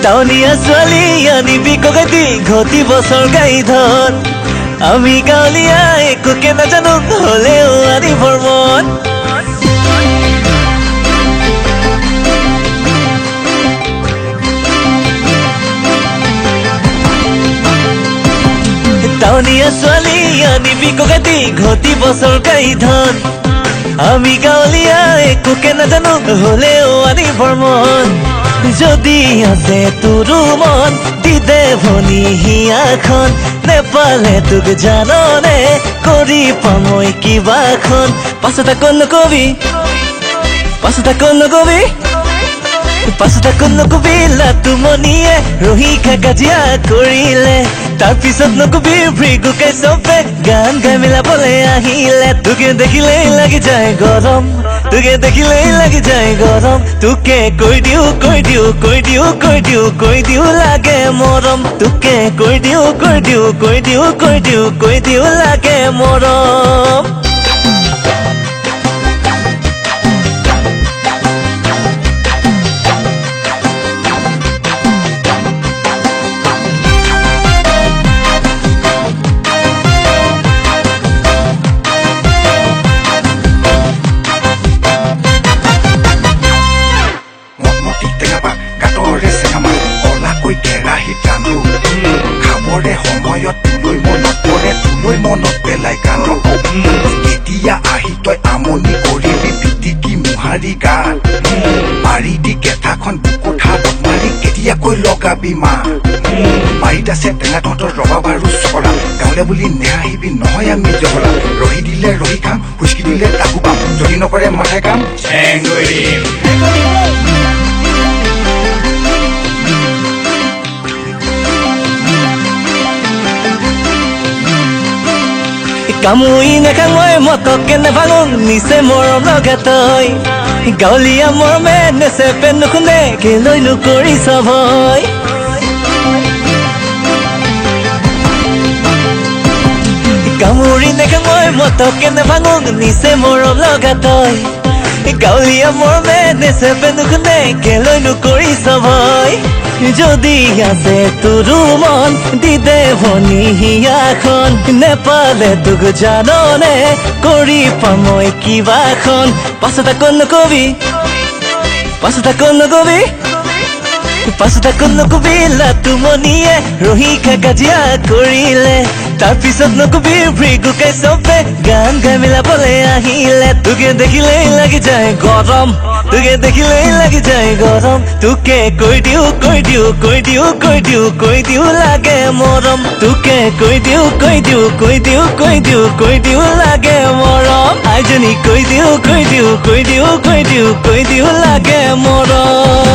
টাউনিয়া ছোৱালী আনিবি কগাইতি ঘটিব চৰকাৰী ধন আমি গাঁৱলীয়া একোকে নাজানো হলেও আনিবৰ মন টাউনিয়া ছোৱালী আনিবি কগাইতি ঘটিব চৰকাৰী ধন আমি গাঁৱলীয়া একোকে নাজানো হলেও আনিবৰ মন যদি আছে তোৰ মন দিদে ভনী হিয়াখন নেপালে তোক জাননে কৰি পামই কিবাখন পাছত আকৌ নকবি লাতুমনিয়ে ৰহি খা কাজিয়া কৰিলে তাৰপিছত নকবি ভৃগুকে চবে গান গাই মিলাবলে আহিলে তোকে দেখিলেই লাগি যায় গৰম তোকে কৈ দিও লাগে মৰম তোকে কৈ দিও লাগে মৰম Mari di ketakhon buku thabot mari ketia koi logabi ma mari ta se tenga tontor roba baru sola gaule buli nehibi nohoy ami jola rohi dile rohi kam huski dile taku bam jodi nokore mathay kam chengori কামুই নেখাঙৈ মতকে নেভাঙো নিচে মৰম লগা তই গাঁৱলীয়া মৰমে নেচেপে নুশুনে কেলৈনো কৰিছ ভয় কামুৰি নেখাঙৈ মতকে নেভাঙো নিচে মৰম লগা তই গাঁৱলীয়া মৰমে নেচেপে নুশুনে কেলৈনো কৰিছ ভয় যদি আছে তোৰ মন দিদে ভনী হিয়াখন নেপালে তোক জাননে কৰি পামই কিবাখন পাছত আকৌ নকবি লাতুমনিয়ে ৰহি খা কাজিয়া কৰিলে তাৰপিছত নকবি ভৃগুকে চবে গান গাই মিলাবলে আহিলে তোকে দেখিলেই লাগি যায় গৰম তোকে কৈ দিও লাগে মৰম তোকে কৈ দিও লাগে মৰম আইজনী কৈ দিও লাগে মৰম